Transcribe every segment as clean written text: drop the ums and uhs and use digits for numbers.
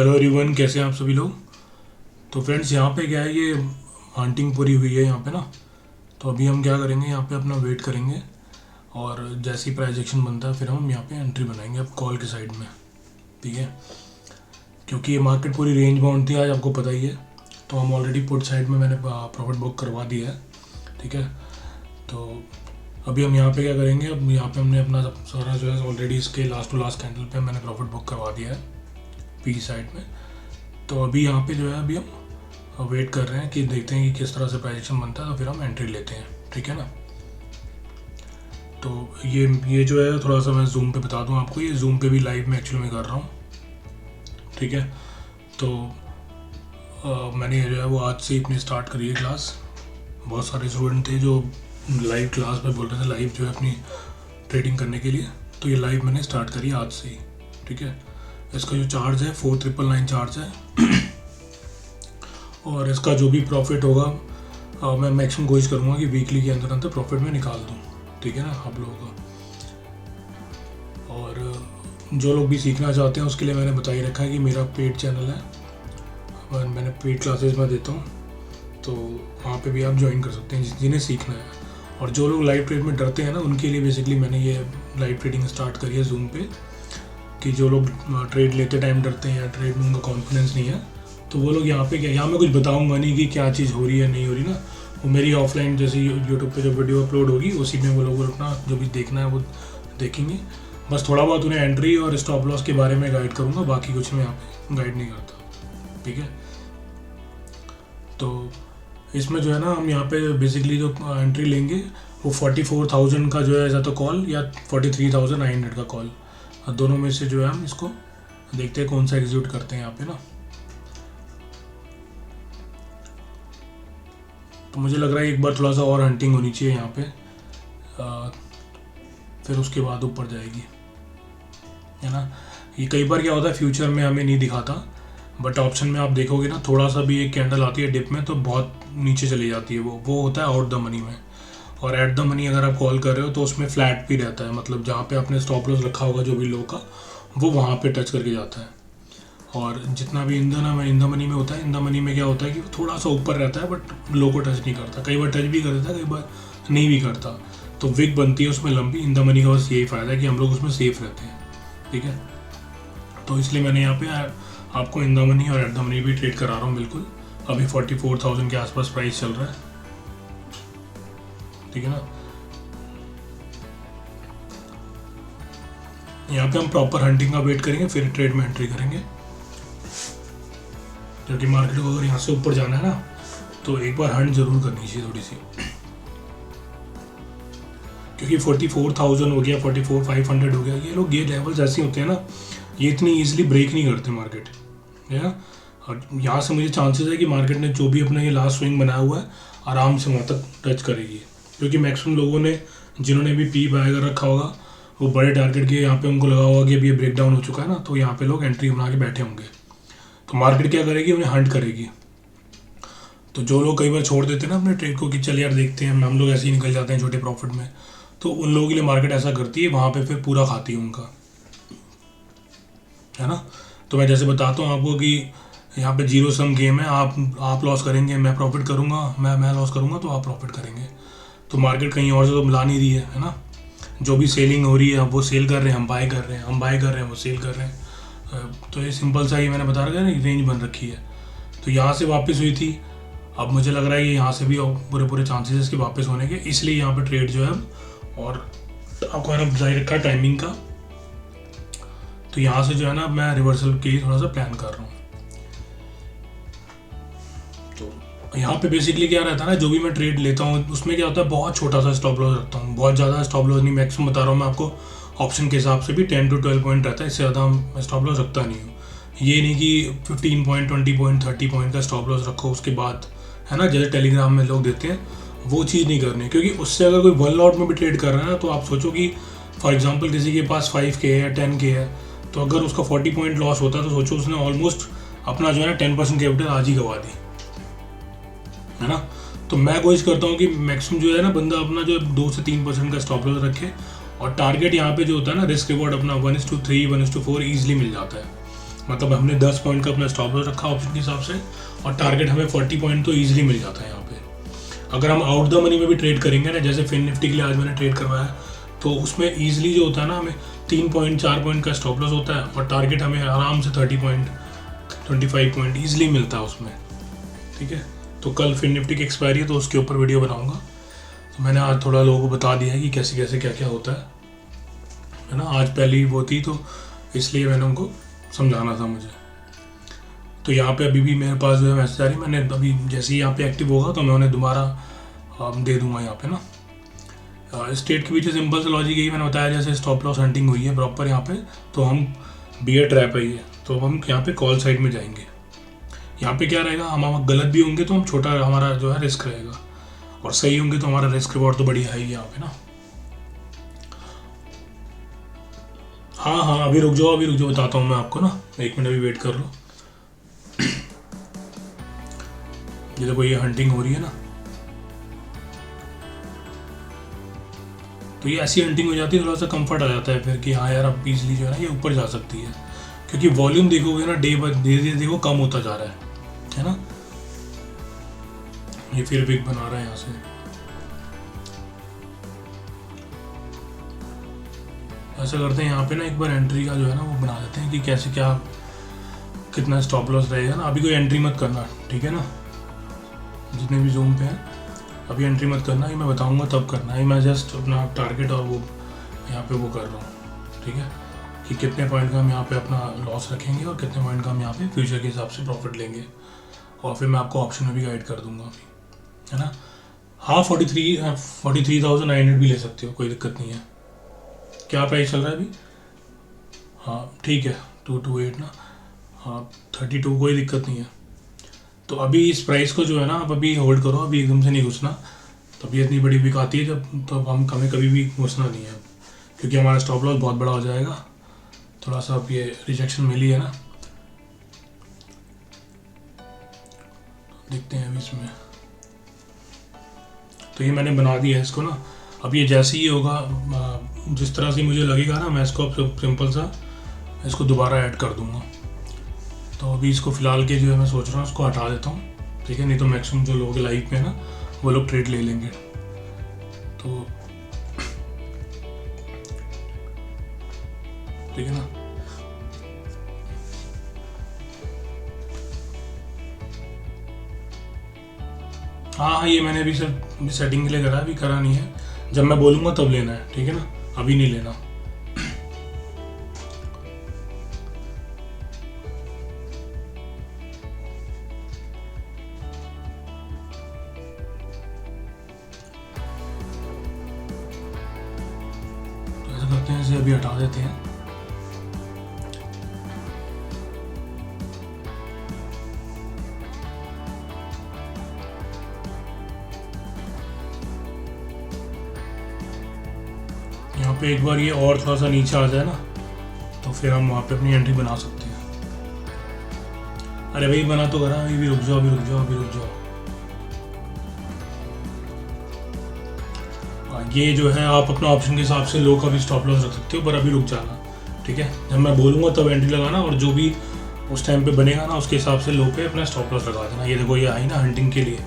Hello everyone, कैसे हैं आप सभी लोग। तो फ्रेंड्स, यहाँ पे क्या है, ये हंटिंग पूरी हुई है यहाँ पे ना। तो अभी हम क्या करेंगे, यहाँ पे अपना वेट करेंगे और जैसे ही प्राइस एक्शन बनता है फिर हम यहाँ पे एंट्री बनाएंगे अब कॉल के साइड में। ठीक है, क्योंकि ये मार्केट पूरी रेंज बाउंड थी आज, आपको पता ही है। तो हम ऑलरेडी पुट साइड में मैंने प्रॉफिट बुक करवा दिया है। ठीक है, तो अभी हम यहाँ पे क्या करेंगे, अब यहाँ पे हमने अपना सारा जो है ऑलरेडी इसके लास्ट टू लास्ट कैंडल पे मैंने प्रॉफिट बुक करवा दिया है पी साइड में। तो अभी यहाँ पे जो है अभी हम वेट कर रहे हैं कि देखते हैं कि किस तरह से प्राइजेक्शन बनता है, तो फिर हम एंट्री लेते हैं। ठीक है ना। तो ये जो है थोड़ा सा मैं जूम पे बता दूं आपको, ये जूम पे भी लाइव में एक्चुअली में कर रहा हूँ। ठीक है, तो मैंने जो है वो आज से अपनी स्टार्ट करी है क्लास। बहुत सारे स्टूडेंट थे जो लाइव क्लास में बोल रहे थे लाइव जो है अपनी ट्रेडिंग करने के लिए, तो ये लाइव मैंने स्टार्ट करी आज से ही। ठीक है, इसका जो चार्ज है 4999 चार्ज है और इसका जो भी प्रॉफिट होगा मैं मैक्सिमम कोशिश करूँगा कि वीकली के अंदर अंदर प्रॉफिट में निकाल दूँ। ठीक है ना आप लोगों का। और जो लोग भी सीखना चाहते हैं उसके लिए मैंने बता ही रखा है कि मेरा पेड चैनल है और मैंने पेड क्लासेस में देता हूँ, तो वहाँ पे भी आप ज्वाइन कर सकते हैं जिन्हें सीखना है। और जो लोग लाइव ट्रेड में डरते हैं ना, उनके लिए बेसिकली मैंने ये लाइव ट्रेडिंग स्टार्ट करी है जूम पे, कि जो लोग ट्रेड लेते टाइम डरते हैं या ट्रेड में उनका कॉन्फिडेंस नहीं है, तो वो लोग यहाँ पे क्या, यहाँ मैं कुछ बताऊँगा नहीं कि क्या चीज़ हो रही है नहीं हो रही ना। वो मेरी ऑफलाइन जैसे यूट्यूब पे जो वीडियो अपलोड होगी उसी में वो लोग अपना जो भी देखना है वो देखेंगे। बस थोड़ा बहुत उन्हें एंट्री और स्टॉप लॉस के बारे में गाइड करूँगा, बाकी कुछ मैं यहाँ पे गाइड नहीं करता। ठीक है, तो इसमें जो है ना हम यहाँ पे बेसिकली जो एंट्री लेंगे वो 44,000 का जो है या तो कॉल या 43,900 का कॉल, दोनों में से जो है हम इसको देखते हैं कौन सा एग्जीक्यूट करते हैं यहाँ पे ना। तो मुझे लग रहा है एक बार थोड़ा सा और हंटिंग होनी चाहिए यहाँ पे, फिर उसके बाद ऊपर जाएगी, है ना। ये कई बार क्या होता है फ्यूचर में हमें नहीं दिखाता, बट ऑप्शन में आप देखोगे ना थोड़ा सा भी एक कैंडल आती है डिप में तो बहुत नीचे चली जाती है, वो होता है आउट द मनी में। और एट द मनी अगर आप कॉल कर रहे हो तो उसमें फ्लैट भी रहता है, मतलब जहाँ पे आपने स्टॉप लॉस रखा होगा जो भी लो का, वो वहाँ पे टच करके जाता है। और जितना भी इन द मनी में होता है, इन द मनी में क्या होता है कि थोड़ा सा ऊपर रहता है बट लो को टच नहीं करता, कई बार टच भी कर देता है, कई बार नहीं भी करता। तो विक बनती है उसमें लंबी। इन द मनी का बस यही फ़ायदा है कि हम लोग उसमें सेफ रहते हैं। ठीक है, तो इसलिए मैंने यहाँ पे आपको इन द मनी और एट द मनी भी ट्रेड करा रहा हूँ बिल्कुल। अभी 44,000 के आसपास प्राइस चल रहा है। ठीक है ना, यहाँ पे हम प्रॉपर हंटिंग का वेट करेंगे फिर ट्रेड में एंट्री करेंगे, क्योंकि मार्केट को अगर यहाँ से ऊपर जाना है ना तो एक बार हंट जरूर करनी चाहिए थोड़ी सी, क्योंकि 44,000 हो गया, 44,500 हो गया, ये लोग ये लेवल्स ऐसे होते हैं ना, ये इतनी ईजिली ब्रेक नहीं करते मार्केट, है ना। और यहाँ से मुझे चांसेस है कि मार्केट ने जो भी अपना ये लास्ट स्विंग बनाया हुआ है आराम से वहाँ तक टच करेगी, क्योंकि मैक्सिमम लोगों ने जिन्होंने भी पी बाय कर रखा होगा वो बड़े टारगेट के यहाँ पे उनको लगा होगा कि अभी ये ब्रेक डाउन हो चुका है ना, तो यहाँ पे लोग एंट्री बना के बैठे होंगे। तो मार्केट क्या करेगी, उन्हें हंट करेगी। तो जो लोग कई बार छोड़ देते हैं ना अपने ट्रेड को कि चल यार देखते हैं, हम लोग ऐसे ही निकल जाते हैं छोटे प्रॉफिट में, तो उन लोगों के लिए मार्केट ऐसा करती है, वहाँ पे फिर पूरा खाती है उनका, है ना। तो मैं जैसे बताता हूँ आपको कि यहाँ पे जीरो सम गेम है, आप लॉस करेंगे मैं प्रॉफिट करूँगा, मैं लॉस करूँगा तो आप प्रॉफिट करेंगे। तो मार्केट कहीं और से तो मिला नहीं रही है ना। जो भी सेलिंग हो रही है वो सेल कर रहे हैं, हम बाय कर रहे हैं, हम बाय कर रहे हैं, वो सेल कर रहे हैं। तो ये सिंपल सा ही मैंने बता रखा है ना, रेंज बन रखी है। तो यहाँ से वापस हुई थी, अब मुझे लग रहा है कि यहाँ से भी पूरे चांसेस इसके वापस होने के, इसलिए यहाँ पे ट्रेड जो है, और आपको मैंने बताई रखा है टाइमिंग का। तो यहाँ से जो है ना मैं रिवर्सल के लिए थोड़ा सा प्लान कर रहा हूँ। तो यहाँ पे बेसिकली क्या रहता है ना, जो भी मैं ट्रेड लेता हूँ उसमें क्या होता है, बहुत छोटा सा स्टॉप लॉस रखता हूँ, बहुत ज़्यादा स्टॉप लॉस नहीं, मैक्सिमम बता रहा हूँ मैं आपको, ऑप्शन के हिसाब से भी 10 to 12 पॉइंट रहता है, इससे ज़्यादा मैं स्टॉप लॉस रखता नहीं हूँ। ये नहीं कि 15 पॉइंट 20 पॉइंट 30 पॉइंट का स्टॉप लॉस रखो उसके बाद, है ना, जैसे टेलीग्राम में लोग देते हैं, वो चीज़ नहीं करनी। क्योंकि उससे अगर कोई 1 लॉट में भी ट्रेड कर रहा है ना, तो आप सोचो कि फॉर एग्जांपल किसी के पास 5K है या 10K है, तो अगर उसका 40 पॉइंट लॉस होता है तो सोचो उसने ऑलमोस्ट अपना जो है ना 10% कैपिटल आज ही गवा दी, है ना। तो मैं कोशिश करता हूँ कि मैक्सिमम जो है ना बंदा अपना जो 2 से 3% का स्टॉप लॉस रखे, और टारगेट यहाँ पे जो होता है ना रिस्क रिवॉर्ड अपना 1:3 1:4 ईजिली मिल जाता है। मतलब हमने 10 पॉइंट का अपना स्टॉप लॉस रखा ऑप्शन के हिसाब से, और टारगेट हमें 40 पॉइंट तो ईजिली मिल जाता है यहाँ पे। अगर हम आउट द मनी में भी ट्रेड करेंगे ना, जैसे फिन निफ्टी के लिए आज मैंने ट्रेड करवाया, तो उसमें ईजिली जो होता है ना, हमें 3 पॉइंट 4 पॉइंट का स्टॉप लॉस होता है, और टारगेट हमें आराम से 30 पॉइंट 25 पॉइंट ईजिली मिलता है उसमें। ठीक है, तो कल फिन निफ्टी की एक्सपायरी है, तो उसके ऊपर वीडियो बनाऊंगा। तो मैंने आज थोड़ा लोगों को बता दिया है कि कैसे कैसे क्या क्या होता है ना। आज पहली वो थी, तो इसलिए मैंने उनको समझाना था मुझे। तो यहाँ पे अभी भी मेरे पास जो है मैसेज आ रही, मैंने अभी जैसे ही यहाँ पे एक्टिव होगा तो मैं उन्हें दोबारा दे दूंगा यहाँ पे ना। स्टेट के पीछे सिंपल से लॉजिक यही मैंने बताया, जैसे स्टॉप लॉस हंटिंग हुई है प्रॉपर यहाँ पे, तो हम बियर ट्रैप है ये, तो हम यहाँ पे कॉल साइड में जाएंगे। यहाँ पे क्या रहेगा, हम गलत भी होंगे तो हम छोटा हमारा जो है रिस्क रहेगा, और सही होंगे तो हमारा रिस्क रिवॉर्ड तो बढ़िया है ही यहाँ पे ना। हाँ अभी रुक जाओ बताता हूँ मैं आपको ना, 1 मिनट अभी वेट कर लो। ये देखो ये हंटिंग हो रही है ना, तो ये ऐसी हंटिंग हो जाती है, थोड़ा सा कंफर्ट आ जाता है फिर कि हाँ यार अब इजली जो है ना ये ऊपर जा सकती है, क्योंकि वॉल्यूम देखोगे ना डे बाय धीरे देखो कम होता जा रहा है ना। ये फिर बिग बना रहा है यहाँ से। ऐसा करते हैं यहाँ पे ना, एक बार एंट्री का जो है ना वो बना देते हैं कि कैसे क्या कितना स्टॉप लॉस रहेगा ना। अभी कोई एंट्री मत करना, ठीक है ना, जितने भी जोन पे हैं अभी एंट्री मत करना, ये मैं बताऊंगा तब करना है। मैं जस्ट अपना टारगेट और वो यहाँ पे वो कर रहा हूँ, ठीक है, कि कितने पॉइंट का हम यहाँ पे अपना लॉस रखेंगे और कितने पॉइंट का हम यहाँ पे फ्यूचर के हिसाब से प्रॉफिट लेंगे, और फिर मैं आपको ऑप्शन में भी गाइड कर दूंगा अभी, है ना। हाँ 43,900 भी ले सकते हो, कोई दिक्कत नहीं है। क्या प्राइस चल रहा है अभी? हाँ ठीक है 228 ना, हाँ 32, कोई दिक्कत नहीं है। तो अभी इस प्राइस को जो है ना आप अभी होल्ड करो, अभी एकदम से नहीं घुसना। तो अभी इतनी बड़ी वीक आती है जब, तो हम कभी भी घुसना नहीं है, क्योंकि हमारा स्टॉप लॉस बहुत बड़ा हो जाएगा। थोड़ा सा अब ये रिजेक्शन मिली है ना, देखते हैं अभी इसमें। तो ये मैंने बना दिया है इसको ना। अब ये जैसे ही होगा, जिस तरह से मुझे लगेगा ना, मैं इसको अब सिंपल सा इसको दोबारा ऐड कर दूंगा। तो अभी इसको फिलहाल के जो है मैं सोच रहा हूँ उसको हटा देता हूँ, ठीक है, नहीं तो मैक्सिमम जो लोग लाइव में ना वो लोग ट्रेड ले लेंगे। तो ठीक है ना, हाँ ये मैंने अभी सिर्फ सेटिंग के लिए करा, अभी करा नहीं है, जब मैं बोलूँगा तब लेना है, ठीक है ना, अभी नहीं लेना। तो ऐसा करते हैं, इसे अभी हटा देते हैं। यहाँ पे एक बार ये और थोड़ा सा नीचे आ जाए ना, तो फिर हम वहाँ पे अपनी एंट्री बना सकते हैं। अरे भाई बना तो करा, अभी रुक जाओ। ये जो है आप अपना ऑप्शन के हिसाब से लो का भी स्टॉप लॉस रख सकते हो, पर अभी रुक जाना, ठीक है। जब मैं बोलूँगा तब एंट्री लगाना, और जो भी उस टाइम पे बनेगा ना उसके हिसाब से लो पे अपना स्टॉप लॉस लगा देना। ये देखो ये आई ना हंटिंग के लिए,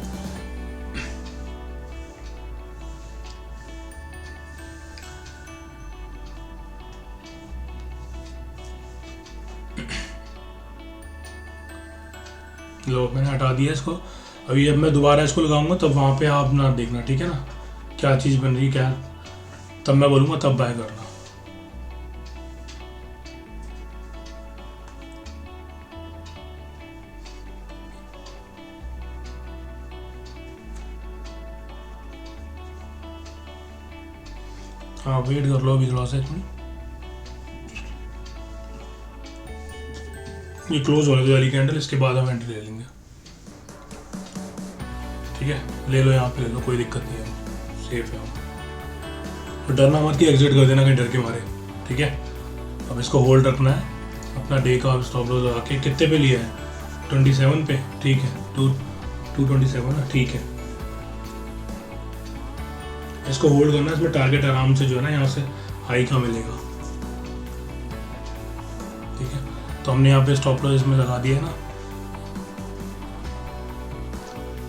लो मैंने हटा दिया इसको। अभी जब मैं दोबारा इसको लगाऊंगा तब वहाँ पे आप ना देखना, ठीक है ना, क्या चीज़ बन रही क्या, तब मैं बोलूँगा तब बाय करना। हाँ वेट कर लो अभी थोड़ा सा, इसमें ये क्लोज होने वाली कैंडल, इसके बाद हम एंट्री ले लेंगे, ठीक है। ले लो यहाँ पे ले लो, कोई दिक्कत नहीं है, सेफ है। तो डरना मत कि एग्जिट कर देना कहीं डर के मारे, ठीक है। अब इसको होल्ड रखना है, अपना डे का स्टॉप लॉस लगा के। कितने पे लिया है? 27 पे, ठीक है, 227 ना, ठीक है। इसको होल्ड करना है, इसमें टारगेट आराम से जो है ना यहाँ से हाई का मिलेगा, ठीक है। तो हमने यहाँ पे स्टॉप लॉस इसमें लगा दिया है ना।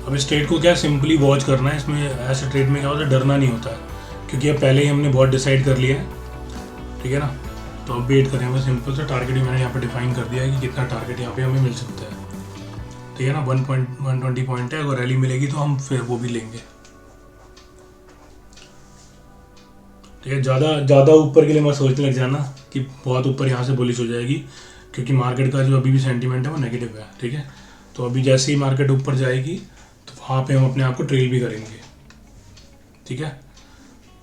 अब इस ट्रेड को क्या सिंपली वॉच करना है। इसमें ऐसे ट्रेड में क्या होता है, डरना नहीं होता है, क्योंकि अब पहले ही हमने बहुत डिसाइड कर लिया है, ठीक है ना। तो अब वेट करें, बस सिंपल सा टारगेट भी मैंने यहाँ पे डिफाइन कर दिया है कि कितना टारगेट यहाँ पे हमें मिल सकता है, ठीक है ना। 120 पॉइंट है, अगर रैली मिलेगी तो हम फिर वो भी लेंगे, ठीक है। ज़्यादा ऊपर के लिए मत सोचने लग जाना कि बहुत ऊपर यहाँ से बुलिश हो जाएगी, क्योंकि मार्केट का जो अभी भी सेंटीमेंट है वो नेगेटिव है, ठीक है। तो अभी जैसे ही मार्केट ऊपर जाएगी तो वहाँ पे हम अपने आप को ट्रेल भी करेंगे, ठीक है,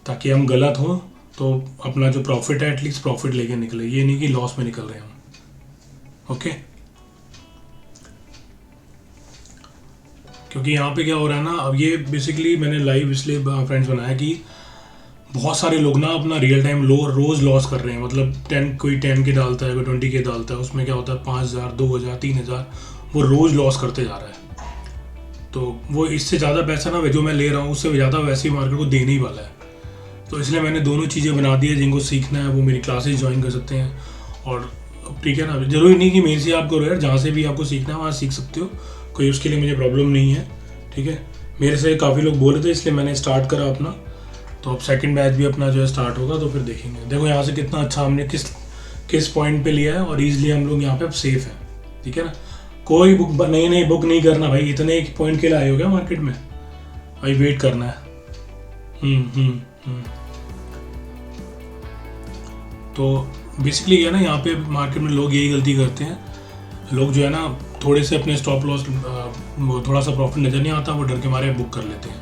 ताकि हम गलत हो तो अपना जो प्रॉफिट है एटलीस्ट प्रॉफिट लेके निकले, ये नहीं कि लॉस में निकल रहे हैं हम, ओके। क्योंकि यहाँ पे क्या हो रहा है ना, अब ये बेसिकली मैंने लाइव इसलिए फ्रेंड्स बनाया कि बहुत सारे लोग ना अपना रियल टाइम रोज़ लॉस कर रहे हैं। मतलब 10 कोई 10 के डालता है, कोई 20 के डालता है, उसमें क्या होता है 5000 2000 3000 वो रोज़ लॉस करते जा रहा है। तो वो इससे ज़्यादा पैसा ना जो मैं ले रहा हूँ उससे ज़्यादा वैसे ही मार्केट को देने ही वाला है। तो इसलिए मैंने दोनों चीज़ें बना दी है। जिनको सीखना है वो मेरी क्लासेस ज्वाइन कर सकते हैं, और ठीक है ना, ज़रूरी नहीं कि मेरे से आप करो यार, जहाँ से भी आपको सीखना है वहाँ सीख सकते हो, कोई उसके लिए मुझे प्रॉब्लम नहीं है, ठीक है। मेरे से काफ़ी लोग बोल रहे थे इसलिए मैंने स्टार्ट करा अपना। तो अब सेकंड बैच भी अपना जो है स्टार्ट होगा, तो फिर देखेंगे। देखो यहाँ से कितना अच्छा हमने किस पॉइंट पे लिया है, और ईजिली हम लोग यहाँ पे अब सेफ है, ठीक है ना। कोई बुक नई बुक नहीं करना भाई, इतने एक पॉइंट के लिए आए हो क्या मार्केट में भाई, वेट करना है। तो बेसिकली ये ना, यहाँ पे मार्केट में लोग यही गलती करते हैं। लोग जो है ना थोड़े से अपने स्टॉप लॉस, थोड़ा सा प्रॉफिट नज़र नहीं आता, वो डर के मारे बुक कर लेते हैं।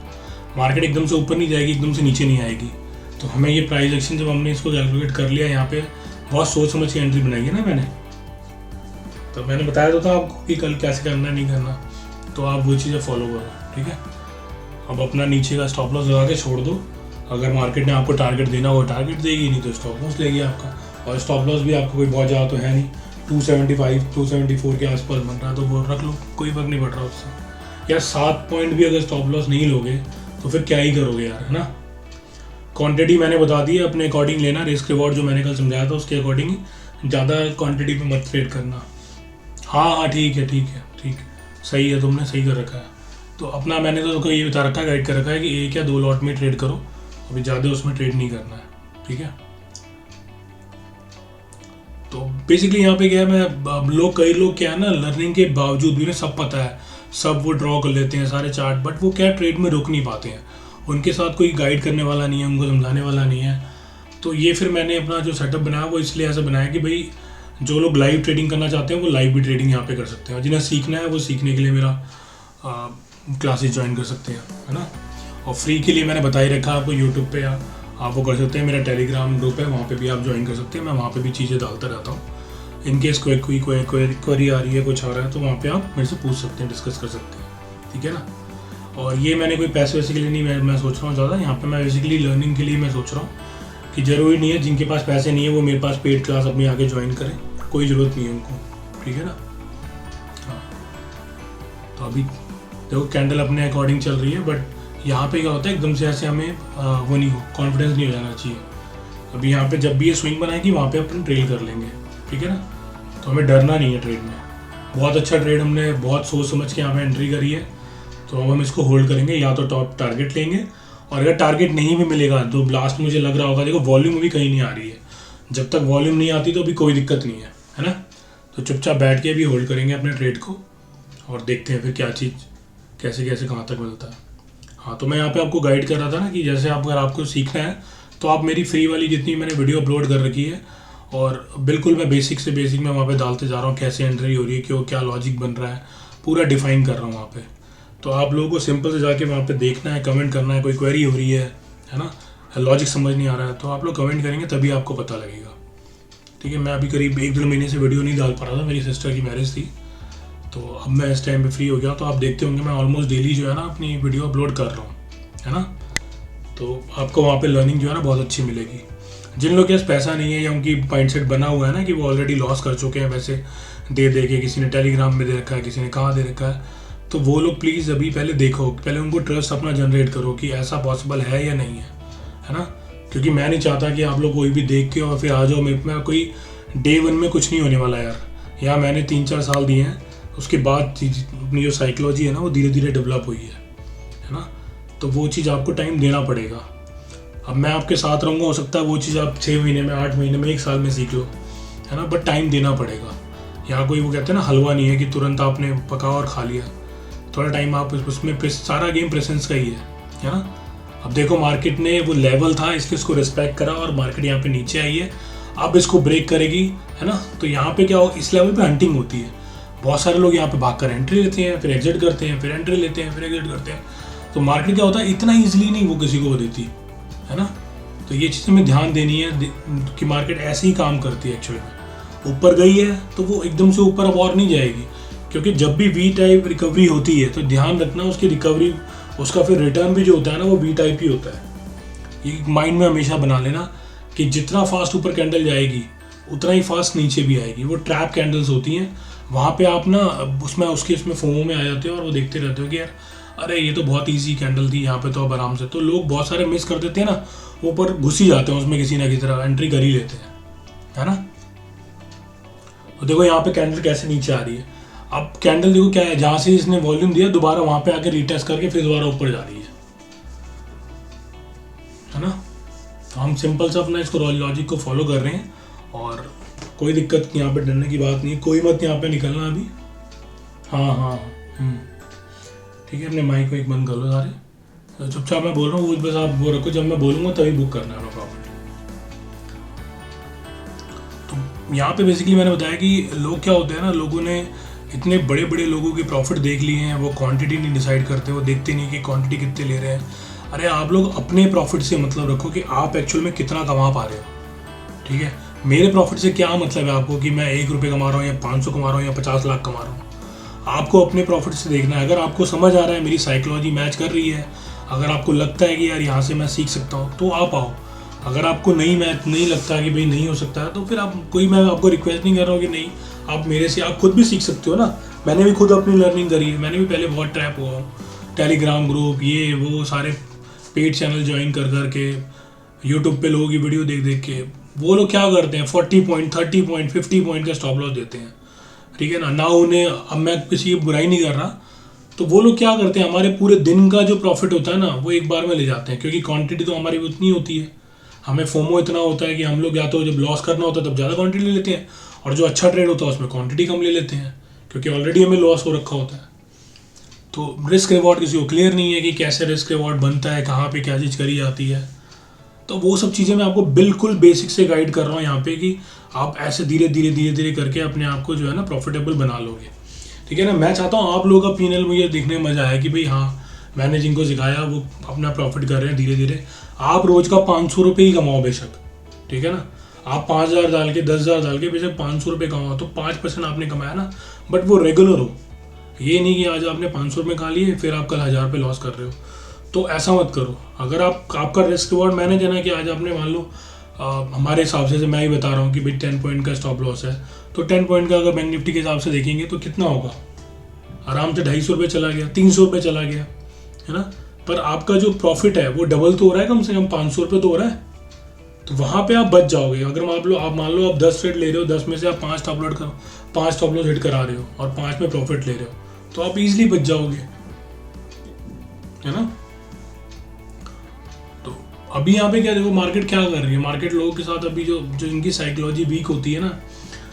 मार्केट एकदम से ऊपर नहीं जाएगी, एकदम से नीचे नहीं आएगी। तो हमें ये प्राइस एक्शन जब हमने इसको कैलकुलेट कर लिया, यहाँ पे बहुत सोच समझ की एंट्री बनाई है ना मैंने। तो मैंने बताया तो था आपको कि कल कैसे करना नहीं करना, तो आप वो चीज़ें फॉलो करो, ठीक है। अब अपना नीचे का स्टॉप लॉस लगा के छोड़ दो। अगर मार्केट ने आपको टारगेट देना हो टारगेट देगी, नहीं तो स्टॉप लॉस लेगी आपका। और स्टॉप लॉस भी आपको कोई बहुत ज़्यादा तो है नहीं, 275 274 के आसपास बन रहा है, तो वो रख लो, कोई फर्क नहीं पड़ रहा उससे। यार 7 पॉइंट भी अगर स्टॉप लॉस नहीं लोगे तो फिर क्या ही करोगे यार, है ना। क्वांटिटी मैंने बता दी है, अपने अकॉर्डिंग लेना। रिस्क रिवॉर्ड जो मैंने कल समझाया था उसके अकॉर्डिंग, ज़्यादा क्वांटिटी पे मत ट्रेड करना। हाँ ठीक है, सही है, तुमने सही कर रखा है। तो अपना मैंने तो ये बता रखा है, गाइड कर रखा है कि 1 या 2 लॉट में ट्रेड करो, अभी ज़्यादा उसमें ट्रेड नहीं करना है, ठीक है। तो बेसिकली यहाँ पे क्या है, मैं कई लोग क्या है ना, लर्निंग के बावजूद भी उन्हें सब पता है, सब वो ड्रॉ कर लेते हैं सारे चार्ट, बट वो क्या ट्रेड में रुक नहीं पाते हैं। उनके साथ कोई गाइड करने वाला नहीं है, उनको समझाने वाला नहीं है। तो ये फिर मैंने अपना जो सेटअप बनाया वो इसलिए ऐसा बनाया कि भाई जो लोग लाइव ट्रेडिंग करना चाहते हैं वो लाइव भी ट्रेडिंग यहाँ पे कर सकते हैं, और जिन्हें सीखना है वो सीखने के लिए मेरा क्लासेस ज्वाइन कर सकते हैं, है ना। और फ्री के लिए मैंने बता ही रखा आपको, यूट्यूब पे आप वो कर सकते हैं। मेरा टेलीग्राम ग्रुप है, वहाँ पे भी आप ज्वाइन कर सकते हैं। मैं वहाँ पे भी चीज़ें डालता रहता हूँ। इनकेस कोई क्वेरी आ रही है, कुछ आ रहा है, तो वहाँ पे आप मेरे से पूछ सकते हैं, डिस्कस कर सकते हैं, ठीक है ना। और ये मैंने कोई पैसे वैसे के लिए नहीं, मैं सोच रहा हूँ ज़्यादा, यहाँ पे मैं बेसिकली लर्निंग के लिए मैं सोच रहा हूँ कि ज़रूरी नहीं है जिनके पास पैसे नहीं है वो मेरे पास पेड क्लास अपनी आगे ज्वाइन करें, कोई ज़रूरत नहीं है उनको, ठीक है ना। हाँ, तो अभी देखो कैंडल अपने अकॉर्डिंग चल रही है, बट यहाँ पे क्या होता है एकदम से ऐसे हमें वो नहीं हो, कॉन्फिडेंस नहीं हो जाना चाहिए। अभी यहाँ पे जब भी ये स्विंग बनाएगी वहाँ पे अपन ट्रेल कर लेंगे, ठीक है ना। तो हमें डरना नहीं है ट्रेड में। बहुत अच्छा ट्रेड हमने बहुत सोच समझ के यहाँ पे एंट्री करी है, तो अब हम इसको होल्ड करेंगे, या तो टॉप टारगेट लेंगे, और अगर टारगेट नहीं भी मिलेगा तो लास्ट मुझे लग रहा होगा, देखो वॉल्यूम अभी कहीं नहीं आ रही है, जब तक वॉल्यूम नहीं आती तो अभी कोई दिक्कत नहीं है ना। तो चुपचाप बैठ के अभी होल्ड करेंगे अपने ट्रेड को, और देखते हैं फिर क्या चीज़ कैसे कैसे कहाँ तक मिलता है। हाँ, तो मैं यहाँ पे आपको गाइड कर रहा था ना कि जैसे अगर आपको सीखना है तो आप मेरी फ्री वाली जितनी मैंने वीडियो अपलोड कर रखी है, और बिल्कुल मैं बेसिक से बेसिक में वहाँ पे डालते जा रहा हूँ, कैसे एंट्री हो रही है, क्यों क्या लॉजिक बन रहा है, पूरा डिफाइन कर रहा हूँ वहाँ पे। तो आप लोगों को सिंपल से जाके वहाँ पे देखना है, कमेंट करना है, कोई क्वेरी हो रही है ना, लॉजिक समझ नहीं आ रहा है, तो आप लोग कमेंट करेंगे तभी आपको पता लगेगा, ठीक है। मैं अभी करीब 1-1.5 महीने से वीडियो नहीं डाल पा रहा था, मेरी सिस्टर की मैरिज थी, तो अब मैं इस टाइम पे फ्री हो गया। तो आप देखते होंगे मैं ऑलमोस्ट डेली जो है ना अपनी वीडियो अपलोड कर रहा हूँ, है ना। तो आपको वहाँ पे लर्निंग जो है ना बहुत अच्छी मिलेगी। जिन लोग के पास पैसा नहीं है या उनकी माइंडसेट बना हुआ है ना कि वो ऑलरेडी लॉस कर चुके हैं पैसे दे के, किसी ने टेलीग्राम में दे रखा है, किसी ने कहाँ दे रखा है, तो वो लोग प्लीज़ अभी पहले देखो, पहले उनको ट्रस्ट अपना जनरेट करो कि ऐसा पॉसिबल है या नहीं है ना। क्योंकि मैं नहीं चाहता कि आप लोग कोई भी देख के और फिर आ जाओ मेरे में, कोई डे 1 में कुछ नहीं होने वाला यार। यहाँ मैंने 3-4 साल दिए हैं, उसके बाद अपनी जो साइकोलॉजी है ना वो धीरे धीरे डेवलप हुई है ना। तो वो चीज़ आपको टाइम देना पड़ेगा। अब मैं आपके साथ रहूँगा, हो सकता है वो चीज़ आप 6 महीने में, 8 महीने में, 1 साल में सीख लो, है ना, बट टाइम देना पड़ेगा। यहाँ कोई वो कहते हैं ना हलवा नहीं है कि तुरंत आपने पका और खा लिया। थोड़ा टाइम आप उसमें सारा गेम प्रेजेंस का ही है ना। अब देखो मार्केट ने वो लेवल था इसलिए इसको रिस्पेक्ट करा और मार्केट यहाँ पे नीचे आई है, अब इसको ब्रेक करेगी, है ना। तो यहाँ पे क्या हो, इस लेवल पे हंटिंग होती है। बहुत सारे लोग यहाँ पे भागकर एंट्री लेते हैं, फिर एग्जिट करते हैं, फिर एंट्री लेते हैं, फिर एग्जिट करते हैं। तो मार्केट क्या होता है, इतना ईजिली नहीं वो किसी को देती, है ना। तो ये चीज़ हमें ध्यान देनी है कि मार्केट ऐसे ही काम करती है एक्चुअली में। ऊपर गई है तो वो एकदम से ऊपर अब और नहीं जाएगी, क्योंकि जब भी वी टाइप रिकवरी होती है तो ध्यान रखना उसकी रिकवरी, उसका फिर रिटर्न भी जो होता है ना वो वी टाइप ही होता है। ये माइंड में हमेशा बना लेना कि जितना फास्ट ऊपर कैंडल जाएगी उतना ही फास्ट नीचे भी आएगी। वो ट्रैप कैंडल्स होती हैं, वहाँ पे आप ना उसमें फोमो में आ जाते हो और वो देखते रहते हो कि यार अरे ये तो बहुत इजी कैंडल थी, यहाँ पे तो अब आराम से। तो लोग बहुत सारे मिस कर देते हैं ना, वो ऊपर घुस ही जाते हैं उसमें, किसी ना किसी तरह एंट्री कर ही लेते हैं, है ना। तो देखो यहाँ पे कैंडल कैसे नीचे आ रही है। अब कैंडल देखो क्या है, जहाँ से इसने वॉल्यूम दिया दोबारा वहाँ पे आके रीटेस्ट करके फिर दोबारा ऊपर जा रही है ना। तो हम सिंपल से अपना इसको लॉजिक को फॉलो कर रहे हैं और कोई दिक्कत यहाँ पे, डरने की बात नहीं, कोई मत यहाँ पे निकलना अभी। हाँ ठीक है, अपने माइक को एक बंद कर लो सारे, तो चुपचाप मैं बोल रहा हूँ वो बस आप वो रखो, जब मैं बोलूँगा तभी बुक करना है, नो प्रॉब्लम। तो यहाँ पे बेसिकली मैंने बताया कि लोग क्या होते हैं ना, लोगों ने इतने बड़े बड़े लोगों के प्रॉफिट देख लिए हैं, वो क्वांटिटी नहीं डिसाइड करते, वो देखते नहीं कि क्वांटिटी कितने ले रहे हैं। अरे आप लोग अपने प्रॉफिट से मतलब रखो कि आप एक्चुअल में कितना कमा पा रहे हो, ठीक है। मेरे प्रॉफिट से क्या मतलब है आपको कि मैं 1 रुपये कमा रहा हूँ या 500 कमा रहा हूँ या 50 लाख कमा रहा हूँ। आपको अपने प्रॉफिट से देखना है। अगर आपको समझ आ रहा है, मेरी साइकोलॉजी मैच कर रही है, अगर आपको लगता है कि यार यहाँ से मैं सीख सकता हूँ तो आप आओ। अगर आपको नहीं लगता कि भाई नहीं हो सकता है तो फिर आप मैं आपको रिक्वेस्ट नहीं कर रहा हूँ कि नहीं, आप मेरे से आप खुद भी सीख सकते हो ना। मैंने भी खुद अपनी लर्निंग करी है, मैंने भी पहले बहुत ट्रैप हुआ हूँ, टेलीग्राम ग्रुप ये वो सारे पेड चैनल ज्वाइन कर करके, यूट्यूब पे लोगों की वीडियो देख देख के। वो लोग क्या करते हैं 40 पॉइंट 30 पॉइंट 50 पॉइंट का स्टॉप लॉस देते हैं, ठीक है ना उन्हें, अब मैं किसी की बुराई नहीं कर रहा, तो वो लोग क्या करते हैं हमारे पूरे दिन का जो प्रॉफिट होता है ना वो एक बार में ले जाते हैं, क्योंकि क्वांटिटी तो हमारी उतनी होती है। हमें फोमो इतना होता है कि हम लोग या तो जब लॉस करना होता है तब ज़्यादा क्वांटिटी ले लेते हैं, और जो अच्छा ट्रेड होता है उसमें क्वांटिटी कम ले लेते हैं, क्योंकि ऑलरेडी हमें लॉस हो रखा होता है। तो रिस्क रिवॉर्ड किसी को क्लियर नहीं है कि कैसे रिस्क रिवॉर्ड बनता है, कहाँ पे क्या चीज़ करी जाती है। तो वो सब चीज़ें मैं आपको बिल्कुल बेसिक से गाइड कर रहा हूँ यहाँ पे कि आप ऐसे धीरे धीरे करके अपने आप को जो है ना प्रॉफिटेबल बना लोगे, ठीक है ना। मैं चाहता हूँ आप लोगों का P&L मुझे देखने में मज़ा आया कि भाई हाँ मैंने जिनको सिखाया वो अपना प्रॉफिट कर रहे हैं धीरे धीरे। आप रोज़ का 500 रुपये ही कमाओ बेशक, ठीक है ना। आप 5,000 डाल के 10,000 डाल के बेशक 500 रुपये कमाओ, तो 5% आपने कमाया ना, बट वो रेगुलर हो। ये नहीं कि आज आपने 500 रुपये खा लिए फिर आप कल 1,000 रुपये लॉस कर रहे हो, तो ऐसा मत करो। अगर आपका रिस्क रिवॉर्ड मैनेज है ना कि आज आपने मान लो हमारे हिसाब से मैं ही बता रहा हूँ कि भाई 10 पॉइंट का स्टॉप लॉस है, तो 10 पॉइंट का अगर बैंक निफ्टी के हिसाब से देखेंगे तो कितना होगा, आराम से 250 रुपये चला गया, 300 रुपये चला गया, है ना। पर आपका जो प्रॉफिट है वो डबल तो हो रहा है, कम से कम 500 रुपये तो हो रहा है। तो वहाँ पे आप बच जाओगे। अगर आप मान लो आप 10 ट्रेड ले रहे हो, 10 में से आप 5 स्टॉप लॉस हिट करा रहे हो और 5 में प्रॉफिट ले रहे हो, तो आप इजीली बच जाओगे, है ना। तो अभी यहाँ पे क्या देखो मार्केट क्या कर रही है, मार्केट लोगों के साथ अभी जो इनकी साइकोलॉजी वीक होती है ना,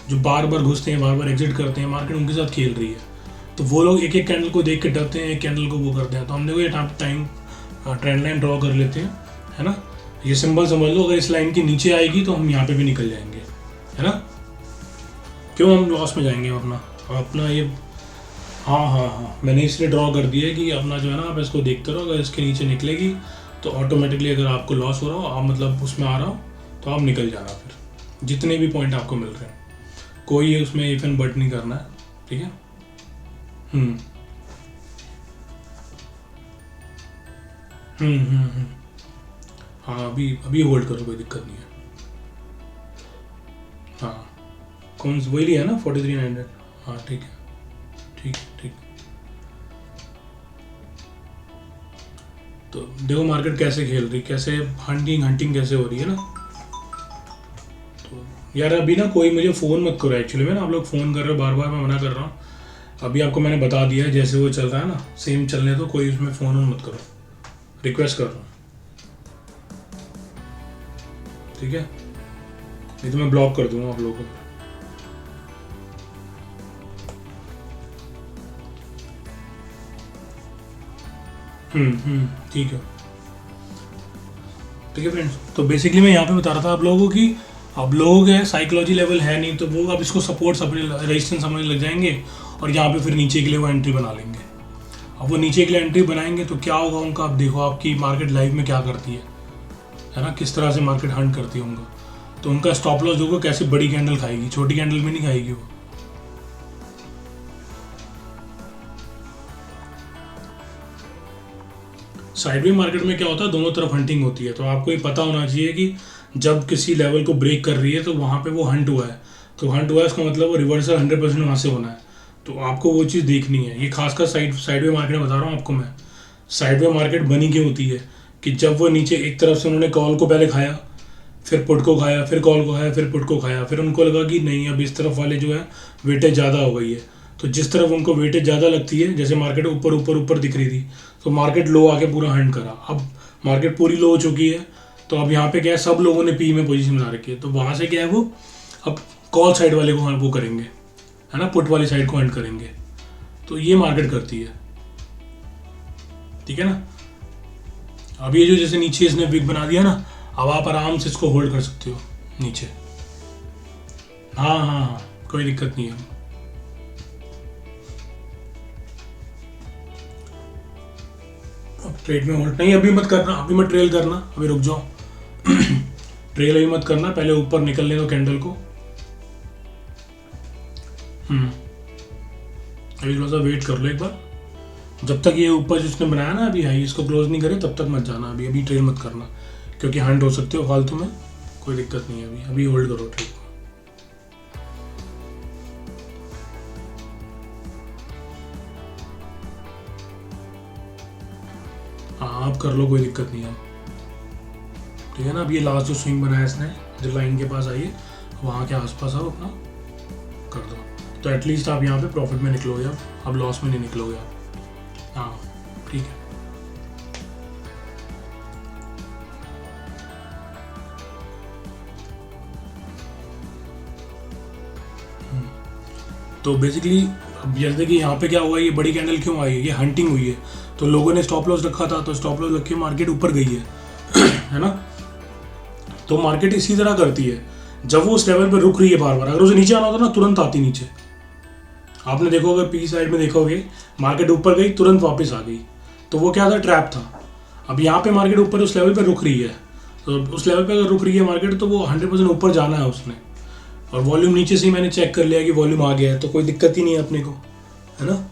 जो बार बार घुसते हैं, बार बार एग्जिट करते हैं, मार्केट उनके साथ खेल रही है। तो वो लोग एक एक कैंडल को देख के डरते हैं, एक कैंडल को वो करते हैं। तो हम देखो ये टाइम ट्रेंड लाइन ड्रॉ कर लेते हैं, है ना। ये सिंबल समझ लो, अगर इस लाइन के नीचे आएगी तो हम यहाँ पे भी निकल जाएंगे, है ना। क्यों हम लॉस में जाएंगे अपना ये। हाँ मैंने इसलिए ड्रॉ कर दिया है कि अपना जो है ना आप इसको देखते रहो, अगर इसके नीचे निकलेगी तो ऑटोमेटिकली अगर आपको लॉस हो रहा हो, आप मतलब उसमें आ रहा हो, तो आप निकल जाना फिर जितने भी पॉइंट आपको मिल रहे हैं। कोई उसमें इफ एंड बट नहीं करना है, ठीक है। हाँ अभी होल्ड करो, कोई दिक्कत नहीं है। हाँ कौन सी वही लिया ना 4300। हाँ ठीक है, ठीक। तो देखो मार्केट कैसे खेल रही, कैसे हंटिंग कैसे हो रही है ना। तो यार अभी ना कोई मुझे फ़ोन मत करो, एक्चुअली में ना आप लोग फ़ोन कर रहे हो बार बार, मैं मना कर रहा हूँ। अभी आपको मैंने बता दिया है, जैसे वो चल रहा है ना सेम चलने दो, कोई उसमें फ़ोन ऑन मत करो, रिक्वेस्ट कर रहा हूँ, ठीक है? नहीं तो मैं ब्लॉक कर दूंगा आप लोगों को। ठीक है, ठीक है फ्रेंड्स। तो बेसिकली मैं यहाँ पे बता रहा था आप लोगों को कि अब लोगों के साइकोलॉजी लेवल है नहीं, तो वो अब इसको सपोर्ट अपने रेजिस्टेंस समझने लग जाएंगे और यहाँ पे फिर नीचे के लिए वो एंट्री बना लेंगे। अब वो नीचे के लिए एंट्री बनाएंगे तो क्या होगा उनका, आप देखो आपकी मार्केट लाइव में क्या करती है ना, किस तरह से मार्केट हंट करती है उनका। तो उनका स्टॉप लॉस देखो कैसे बड़ी कैंडल खाएगी, छोटी कैंडल में नहीं खाएगी वो। साइडवे मार्केट में क्या होता है, दोनों तरफ हंटिंग होती है, तो आपको ये पता होना चाहिए कि जब किसी लेवल को ब्रेक कर रही है तो वहाँ पे वो हंट हुआ है, तो हंट हुआ है इसका मतलब वो रिवर्सल 100% वहाँ से होना है। तो आपको वो चीज़ देखनी है। ये खासकर साइडवे मार्केट में बता रहा हूँ आपको मैं। साइडवे मार्केट बनी क्यों होती है कि जब वो नीचे एक तरफ से उन्होंने कॉल को पहले खाया, फिर पुट को खाया, फिर कॉल को खाया, फिर पुट को खाया, फिर उनको लगा कि नहीं अब इस तरफ वाले जो है वेटेज ज़्यादा हो गई है। तो जिस तरफ उनको वेटेज ज़्यादा लगती है, जैसे मार्केट ऊपर ऊपर ऊपर दिख रही थी, तो मार्केट लो आके पूरा हंट करा। अब मार्केट पूरी लो हो चुकी है, तो अब यहाँ पे क्या है, सब लोगों ने पी में पोजीशन बना रखी है, तो वहाँ से क्या है वो अब कॉल साइड वाले को वो करेंगे, है ना, पुट वाली साइड को हंट करेंगे। तो ये मार्केट करती है, ठीक है ना। अब ये जो जैसे नीचे इसने विक बना दिया ना, अब आप आराम से इसको होल्ड कर सकते हो नीचे। हाँ हाँ हाँ, कोई दिक्कत नहीं है। अब ट्रेड में होल्ड नहीं, अभी मत करना, अभी मत ट्रेल करना, अभी रुक जाओ। ट्रेल अभी मत करना, पहले ऊपर निकलने दो कैंडल को। अभी थोड़ा सा वेट कर लो एक बार, जब तक ये ऊपर जिसने बनाया ना अभी हाई, इसको क्लोज नहीं करे तब तक मत जाना। अभी ट्रेल मत करना, क्योंकि हंट हो सकते हो फालतू में, कोई दिक्कत नहीं है। अभी होल्ड करो ट्रेड। हाँ आप कर लो, कोई दिक्कत नहीं है, ठीक है ना। अब ये लास्ट जो स्विंग बनाया इसने, जो लाइन के पास आई है, वहाँ के आसपास आओ, अपना कर दो, तो एटलीस्ट आप यहाँ पे प्रॉफिट में निकलोगे। अब लॉस में नहीं निकलोगे आप। हाँ ठीक है। तो बेसिकली अब जैसे कि यहाँ पे क्या हुआ, ये बड़ी कैंडल क्यों आई है, ये हंटिंग हुई है, तो लोगों ने स्टॉप लॉस रखा था, तो स्टॉप लॉस रख के मार्केट ऊपर गई है है ना। तो मार्केट इसी तरह करती है, जब वो उस लेवल पे रुक रही है बार बार, अगर उसे नीचे आना होता ना तुरंत आती नीचे। आपने देखोगे पी साइड में देखोगे, मार्केट ऊपर गई तुरंत वापस आ गई, तो वो क्या था, ट्रैप था। अब यहाँ पे मार्केट ऊपर उस लेवल पे रुक रही है, तो उस लेवल पे अगर रुक रही है मार्केट, तो वो 100% ऊपर जाना है उसने। और वॉल्यूम नीचे से ही मैंने चेक कर लिया कि वॉल्यूम आ गया है, तो कोई दिक्कत ही नहीं है अपने को, है ना।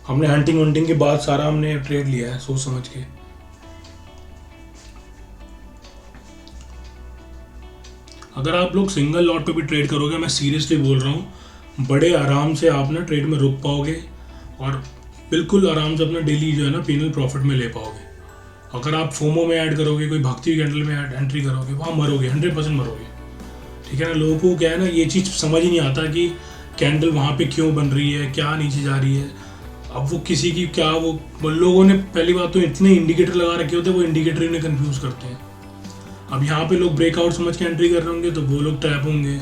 हमने हंटिंग वंटिंग के बाद सारा हमने ट्रेड लिया है सोच समझ के। अगर आप लोग सिंगल लॉट पे भी ट्रेड करोगे, मैं सीरियसली बोल रहा हूँ, बड़े आराम से आप ना ट्रेड में रुक पाओगे और बिल्कुल आराम से अपना डेली जो है ना पीनल प्रॉफिट में ले पाओगे। अगर आप फोमो में ऐड करोगे, कोई भागती हुई कैंडल में एंट्री करोगे, वहाँ मरोगे, 100% मरोगे, ठीक है ना। लोगों को क्या है ना, ये चीज़ समझ ही नहीं आता कि कैंडल वहाँ पे क्यों बन रही है, क्या नीचे जा रही है। अब वो किसी की क्या, वो लोगों ने पहली बात तो इतने इंडिकेटर लगा रखे होते हैं, वो इंडिकेटर इन्हें कंफ्यूज करते हैं। अब यहाँ पे लोग ब्रेकआउट समझ के एंट्री कर रहे होंगे, तो वो लोग ट्रैप होंगे।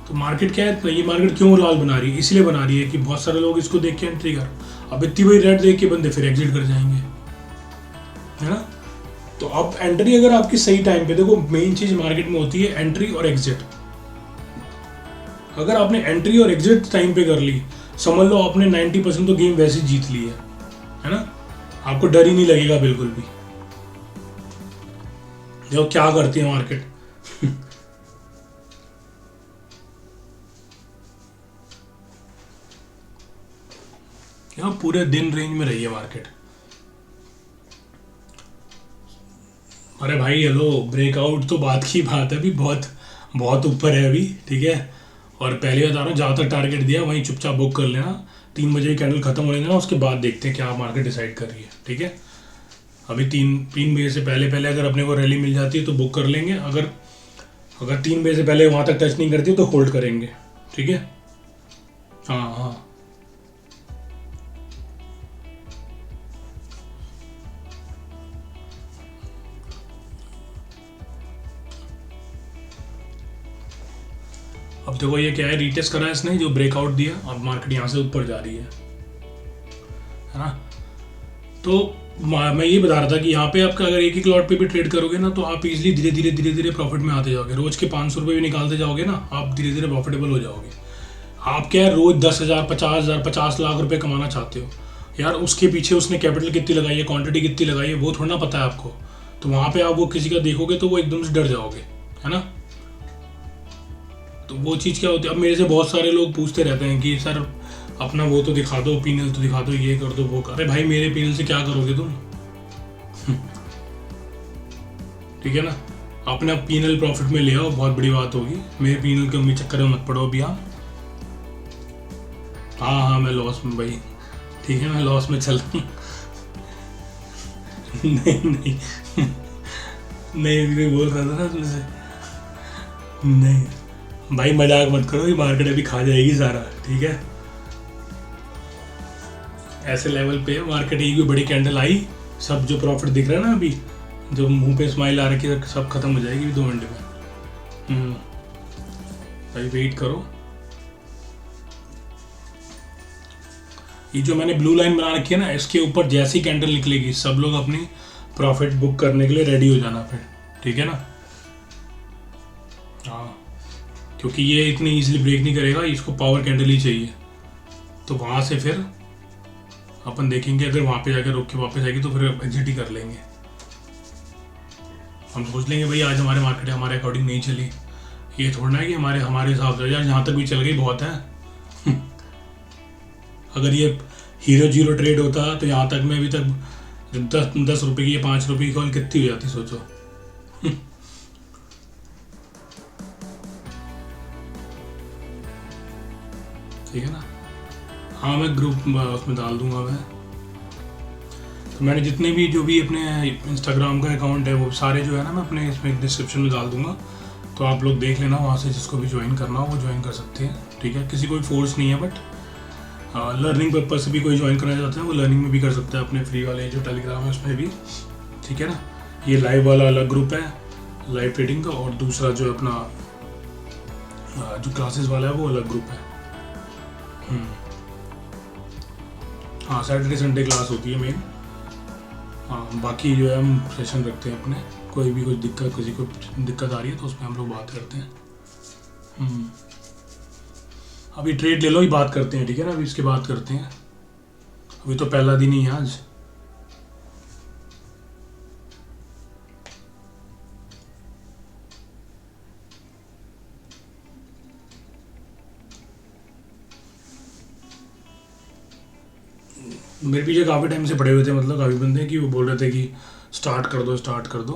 तो मार्केट क्या है, ये मार्केट क्यों लाल बना रही है, इसलिए बना रही है कि बहुत सारे लोग इसको देख के एंट्री कर, अब इतनी बड़ी रेड देख के बंदे फिर एग्जिट कर जाएंगे, है ना। तो अब एंट्री अगर आपकी सही टाइम पे, देखो मेन चीज मार्केट में होती है एंट्री और एग्जिट। अगर आपने एंट्री और एग्जिट टाइम पे कर ली, समझ लो आपने 90% तो गेम वैसे जीत ली है ना। आपको डर ही नहीं लगेगा बिल्कुल भी। देखो क्या करती है मार्केट यहाँ पूरे दिन रेंज में रही है मार्केट। अरे भाई हेलो, ब्रेकआउट तो बात की बात है, अभी बहुत बहुत ऊपर है अभी, ठीक है। और पहले बता रहा हूँ, जहाँ तक टारगेट दिया वहीं चुपचाप बुक कर लेना। 3 बजे की कैंडल खत्म हो लेना, उसके बाद देखते हैं क्या मार्केट डिसाइड कर रही है, ठीक है। अभी 3 बजे से पहले पहले अगर अपने को रैली मिल जाती है तो बुक कर लेंगे। अगर अगर 3 बजे से पहले वहाँ तक टच नहीं करती तो होल्ड करेंगे, ठीक है। हाँ हाँ, अब देखो ये क्या है, रीटेस्ट करा है इसने, जो ब्रेकआउट दिया, अब मार्केट यहाँ से ऊपर जा रही है ना। तो मैं ये बता रहा था कि यहाँ पे आपका अगर एक लॉट पे भी ट्रेड करोगे ना तो आप इजीली धीरे धीरे प्रॉफिट में आते जाओगे। रोज के 500 रुपये भी निकालते जाओगे ना, आप धीरे धीरे प्रॉफिटेबल हो जाओगे। आप क्या है, रोज 10,000 50,000 50 लाख रुपए कमाना चाहते हो यार, उसके पीछे उसने कैपिटल कितनी लगाई है, क्वांटिटी कितनी लगाई है, वो थोड़ा ना पता है आपको। तो वहाँ पे आप वो किसी का देखोगे तो वो एकदम से डर जाओगे, है ना। तो वो चीज़ क्या होती है, अब मेरे से बहुत सारे लोग पूछते रहते हैं कि सर अपना वो तो दिखा दो, पीनल तो दिखा दो, ये कर दो वो कर। अरे भाई मेरे पीनल से क्या करोगे तुम? ठीक है ना, अपने आप पीनल प्रॉफिट में ले आओ, बहुत बड़ी बात होगी। मेरे पीनल के उम्मीद चक्कर में मत पड़ो अभी। हाँ हाँ हाँ, मैं लॉस में भाई, ठीक है, मैं लॉस में चल रहा हूँ। नहीं नहीं नहीं, मैं बोल रहा था ना तुमसे, नहीं भाई मजाक मत करो, ये मार्केट अभी खा जाएगी सारा, ठीक है। ऐसे लेवल पे मार्केट, एक भी बड़ी कैंडल आई, सब जो प्रॉफिट दिख रहा है ना अभी, जो मुंह पे स्माइल आ रखी है, सब खत्म हो जाएगी 2 घंटे में। भाई वेट करो। ये जो मैंने ब्लू लाइन बना रखी है ना, इसके ऊपर जैसी कैंडल निकलेगी सब लोग अपनी प्रॉफिट बुक करने के लिए रेडी हो जाना फिर, ठीक है ना। हाँ, क्योंकि ये इतनी इजीली ब्रेक नहीं करेगा, इसको पावर कैंडल ही चाहिए। तो वहाँ से फिर अपन देखेंगे, अगर वहाँ पे जाकर रुक के वापस आएगी तो फिर एग्जिट ही कर लेंगे। हम सोच लेंगे भाई आज हमारे मार्केट हमारे अकॉर्डिंग नहीं चली, ये थोड़ा है कि हमारे हिसाब से यार जहाँ तक भी चल गई बहुत है। अगर ये हीरो जीरो ट्रेड होता तो यहाँ तक में अभी तक 10 रुपये की या 5 रुपये की कॉल कितनी हो जाती सोचो। ठीक है ना। हाँ मैं ग्रुप उसमें डाल दूंगा मैं। तो मैंने जितने भी जो भी अपने इंस्टाग्राम का अकाउंट है वो सारे जो है ना मैं अपने इसमें डिस्क्रिप्शन में डाल दूंगा, तो आप लोग देख लेना वहाँ से, जिसको भी ज्वाइन करना हो वो ज्वाइन कर सकते हैं, ठीक है। किसी कोई फोर्स नहीं है, बट लर्निंग पर्पज से भी कोई ज्वाइन करना चाहते हैं वो लर्निंग में भी कर सकते हैं, अपने फ्री वाले जो टेलीग्राम है उसमें भी, ठीक है ना। ये लाइव वाला अलग ग्रुप है लाइव ट्रेडिंग का, और दूसरा जो अपना जो क्लासेस वाला है वो अलग ग्रुप है। हाँ सैटरडे संडे क्लास होती है मेन। हाँ बाकी जो है हम सेशन रखते हैं अपने, कोई भी कुछ दिक्कत, किसी को दिक्कत आ रही है तो उसमें हम लोग बात करते हैं। अभी ट्रेड ले लो ही बात करते हैं, ठीक है ना। अभी इसके बात करते हैं, अभी तो पहला दिन ही है आज। मेरे पीछे काफ़ी टाइम से पड़े हुए थे, मतलब काफ़ी बंदे कि वो बोल रहे थे कि स्टार्ट कर दो स्टार्ट कर दो।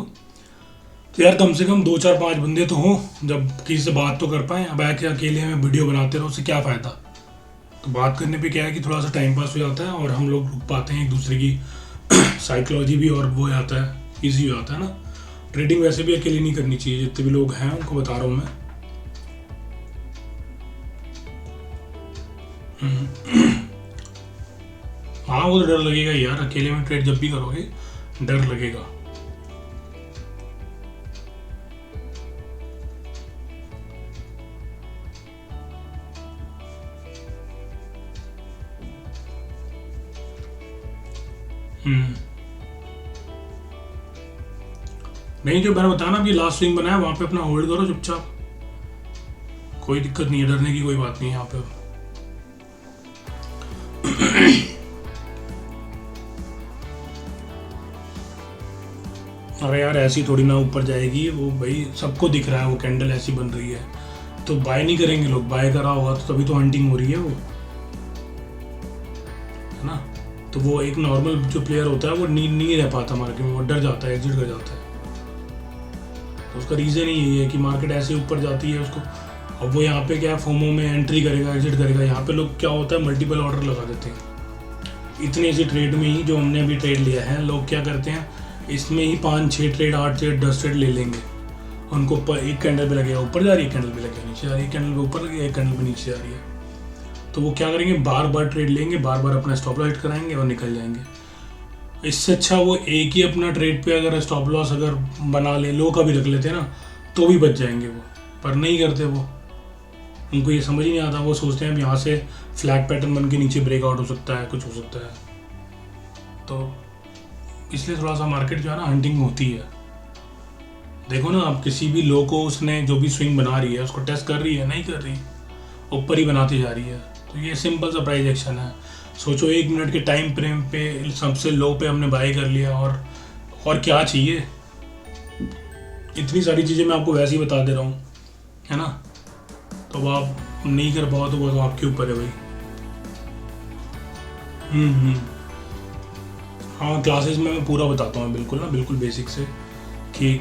तो यार कम से कम 2 4 5 बंदे तो हों, जब किसी से बात तो कर पाएँ। अब आके अकेले हमें वीडियो बनाते रहो, उससे क्या फ़ायदा। तो बात करने पे क्या है कि थोड़ा सा टाइम पास हो जाता है और हम लोग रुक पाते हैं एक दूसरे की साइकोलॉजी भी, और वो आता है ईजी हो जाता है ना। ट्रेडिंग वैसे भी अकेले नहीं करनी चाहिए, जितने भी लोग हैं उनको बता रहा हूँ मैं। हाँ वो तो डर लगेगा यार, अकेले में ट्रेड जब भी करोगे डर लगेगा। नहीं, जो मैंने बताया ना अभी लास्ट स्विंग बनाया वहां पे अपना होल्ड करो चुपचाप, कोई दिक्कत नहीं है, डरने की कोई बात नहीं है यहाँ पे। अरे यार ऐसी थोड़ी ना ऊपर जाएगी वो, भाई सबको दिख रहा है वो कैंडल ऐसी बन रही है, तो बाय नहीं करेंगे लोग। बाय करा होगा तो तभी तो हंटिंग हो रही है वो, है ना। तो वो एक नॉर्मल जो प्लेयर होता है वो नहीं रह पाता मार्केट में, वो डर जाता है, एग्जिट कर जाता है। तो उसका रीज़न ही यही है कि मार्केट ऐसे ऊपर जाती है उसको। अब वो यहाँ पे क्या है, फोमो में एंट्री करेगा एग्जिट करेगा। यहाँ पे लोग क्या होता है मल्टीपल ऑर्डर लगा देते हैं। इतने से ट्रेड में ही जो हमने अभी ट्रेड लिया है, लोग क्या करते हैं इसमें ही 5 6 ट्रेड 8 ट्रेड 10 ट्रेड ले लेंगे, उनको एक कैंडल पे लगेगा ऊपर जा रही है, एक कैंडल पे लगेगा नीचे जा रही है, एक कैंडल पे ऊपर लगेगा, एक कैंडल पे नीचे जा रही है। तो वो क्या करेंगे, बार बार ट्रेड लेंगे, बार बार अपना स्टॉप लॉस हिट कराएंगे और निकल जाएंगे। इससे अच्छा वो एक ही अपना ट्रेड पे अगर स्टॉप लॉस अगर बना ले, लो का भी रख लेते हैं ना, तो भी बच जाएंगे वो, पर नहीं करते वो। उनको ये समझ ही नहीं आता, वो सोचते हैं यहाँ से फ्लैग पैटर्न बन के नीचे ब्रेकआउट हो सकता है, कुछ हो सकता है। तो इसलिए थोड़ा सा मार्केट जो है ना हंटिंग होती है। देखो ना, आप किसी भी लो को उसने जो भी स्विंग बना रही है उसको टेस्ट कर रही है, नहीं कर रही, ऊपर ही बनाती जा रही है। तो ये सिंपल सा प्राइस एक्शन है। सोचो 1 मिनट के टाइम फ्रेम पे सबसे लो पे हमने बाय कर लिया, और क्या चाहिए। इतनी सारी चीज़ें मैं आपको वैसे ही बता दे रहा हूँ, है ना। तो अब आप नहीं कर पाओ तो वो तो आपके ऊपर है भाई। हाँ, क्लासेस में मैं पूरा बताता हूँ बिल्कुल ना, बिल्कुल बेसिक से, कि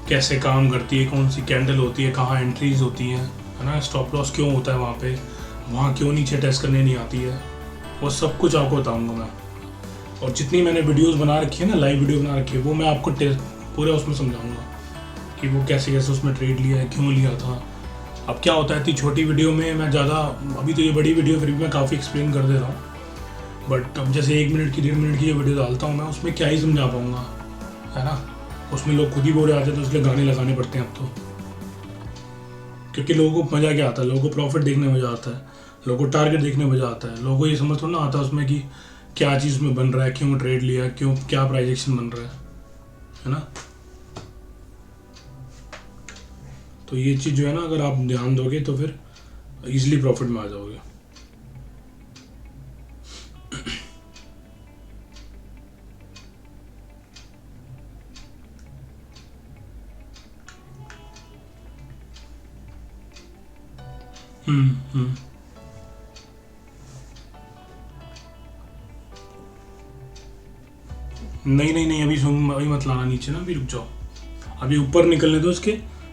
कैसे काम करती है, कौन सी कैंडल होती है, कहाँ एंट्रीज होती है ना, स्टॉप लॉस क्यों होता है वहाँ पे, वहाँ क्यों नीचे टेस्ट करने नहीं आती है, वो सब कुछ आपको बताऊँगा मैं। और जितनी मैंने वीडियोस बना रखी है ना, लाइव वीडियो बना रखी है, वो मैं आपको पूरे उसमें समझाऊंगा कि वो कैसे कैसे उसमें ट्रेड लिया है, क्यों लिया था। अब क्या होता है, इतनी छोटी वीडियो में मैं ज़्यादा, अभी तो ये बड़ी वीडियो फिर भी मैं काफ़ी एक्सप्लेन कर दे रहा हूँ, बट अब जैसे 1 मिनट की 1.5 मिनट की जो वीडियो डालता हूँ मैं, उसमें क्या ही समझा पाऊँगा, है ना। उसमें लोग खुद ही बोले आते हैं, तो इसलिए गाने लगाने पड़ते हैं अब तो, क्योंकि लोगों को मज़ा क्या आता है, लोगों को प्रॉफिट देखने में मज़ा आता है, लोगों को टारगेट देखने में मज़ा आता है। लोगों को ये समझ थोड़ा ना आता है उसमें कि क्या चीज़ में बन रहा है, क्यों ट्रेड लिया, क्यों क्या प्राइस एक्शन बन रहा है ना। तो ये चीज़ जो है ना, अगर आप ध्यान दोगे तो फिर इजीली प्रॉफिट में आ जाओगे। नहीं नहीं नहीं, अभी मत लाना नीचे ना, अभी रुक जाओ, अभी ऊपर निकलने दो उसके,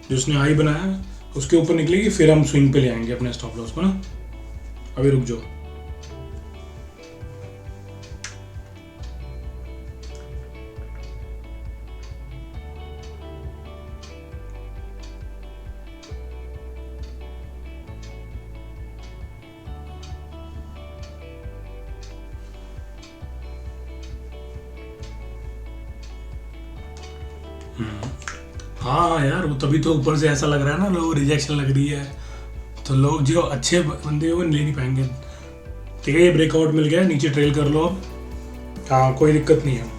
जो उसने हाई बनाया है उसके ऊपर निकलेगी, फिर हम स्विंग पे ले आएंगे अपने स्टॉप लॉस को ना। अभी रुक जाओ। हाँ यार, वो तभी तो ऊपर से ऐसा लग रहा है ना, लोग रिजेक्शन लग रही है, तो लोग जो अच्छे बंदे वो ले नहीं पाएंगे। ठीक है, ये ब्रेकआउट मिल गया, नीचे ट्रेल कर लो अब। हाँ, कोई दिक्कत नहीं है।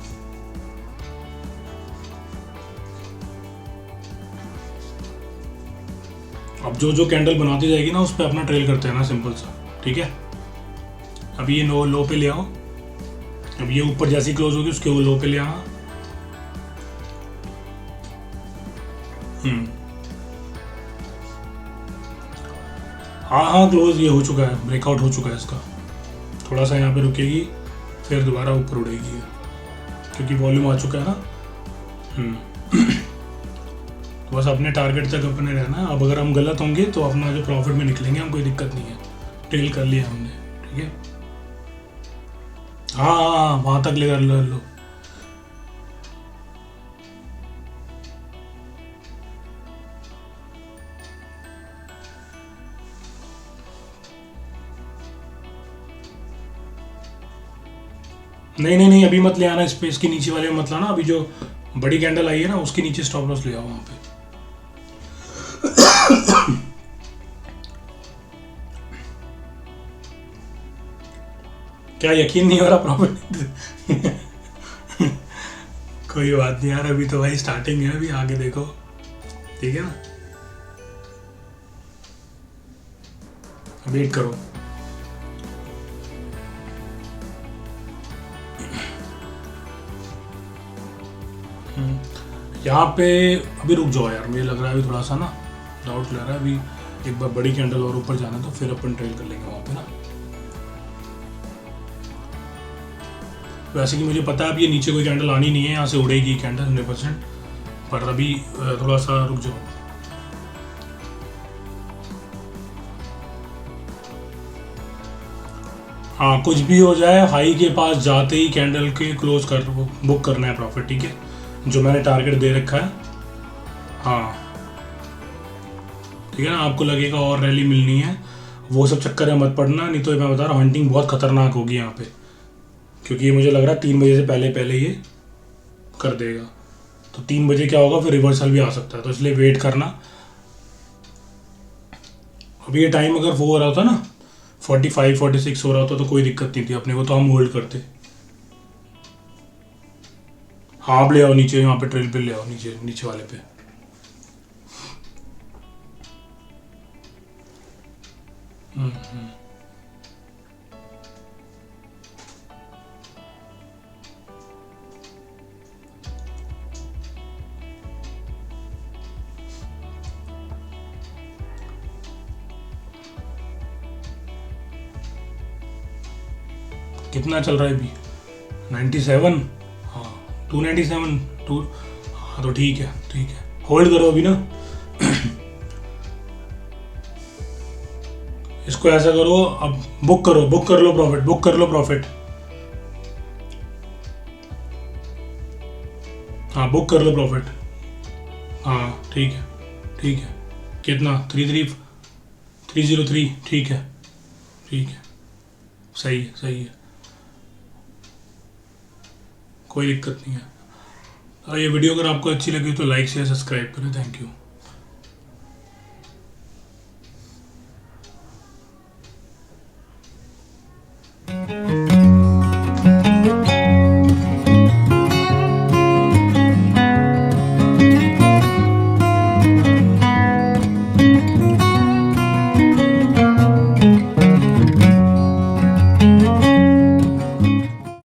अब जो जो कैंडल बनाती जाएगी ना, उस पर अपना ट्रेल करते हैं ना, सिंपल सा। ठीक है, अब ये लो पे ले आओ, अब ये ऊपर जैसी क्लोज होगी उसके वो लो पे ले आना। हाँ, क्लोज ये हो चुका है, ब्रेकआउट हो चुका है इसका। थोड़ा सा यहाँ पे रुकेगी, फिर दोबारा ऊपर उड़ेगी, क्योंकि वॉल्यूम आ चुका है ना। तो बस अपने टारगेट तक अपने रहना। अब अगर हम गलत होंगे तो अपना जो प्रॉफिट में निकलेंगे, हम कोई दिक्कत नहीं है, ट्रेल कर लिया हमने। ठीक है, हाँ, वहाँ तक ले कर लो। नहीं, अभी मत ले आना, स्पेस के नीचे वाले में मत लाना। अभी जो बड़ी कैंडल आई है ना, उसके नीचे स्टॉप लॉस ले आओ वहां पे। क्या यकीन नहीं हो रहा प्रॉफिट? कोई बात नहीं यार, अभी तो भाई स्टार्टिंग है, अभी आगे देखो। ठीक है ना, वेट करो। यहाँ पे अभी रुक जाओ यार, मुझे लग रहा है अभी थोड़ा सा ना डाउट लग रहा है। अभी एक बार बड़ी कैंडल और ऊपर जाना, तो फिर अपन ट्रेल कर लेंगे वहाँ पे ना। वैसे कि मुझे पता है अब ये नीचे कोई कैंडल आनी नहीं है, यहाँ से उड़ेगी कैंडल 100%, पर अभी थोड़ा सा रुक जाओ। हाँ, कुछ भी हो जाए, हाई के पास जाते ही कैंडल के क्लोज कर बुक करना है प्रॉफिट। ठीक है, जो मैंने टारगेट दे रखा है। हाँ, ठीक है ना, आपको लगेगा और रैली मिलनी है, वो सब चक्कर में मत पड़ना, नहीं तो मैं बता रहा हूँ हंटिंग बहुत खतरनाक होगी यहाँ पे, क्योंकि ये मुझे लग रहा है 3 बजे से पहले पहले ये कर देगा। तो 3 बजे क्या होगा, फिर रिवर्सल भी आ सकता है, तो इसलिए वेट करना। अभी ये टाइम अगर वो हो रहा था ना 45 46 हो रहा होता तो कोई दिक्कत नहीं थी अपने को, तो हम होल्ड करते। हाँ आप ले आओ नीचे, यहाँ पे ट्रेल पे ले आओ, नीचे नीचे वाले पे। कितना चल रहा है अभी? 97। हाँ 297 टू। हाँ तो ठीक है, ठीक है, होल्ड करो अभी ना। इसको ऐसा करो, अब बुक करो, बुक कर लो प्रॉफिट, बुक कर लो प्रॉफिट। हाँ बुक कर लो प्रॉफिट। हाँ ठीक है, ठीक है। कितना? 30303। ठीक है, ठीक है, सही है, सही है, कोई दिक्कत नहीं है। ये वीडियो अगर आपको अच्छी लगी तो लाइक शेयर सब्सक्राइब करें। Thank you.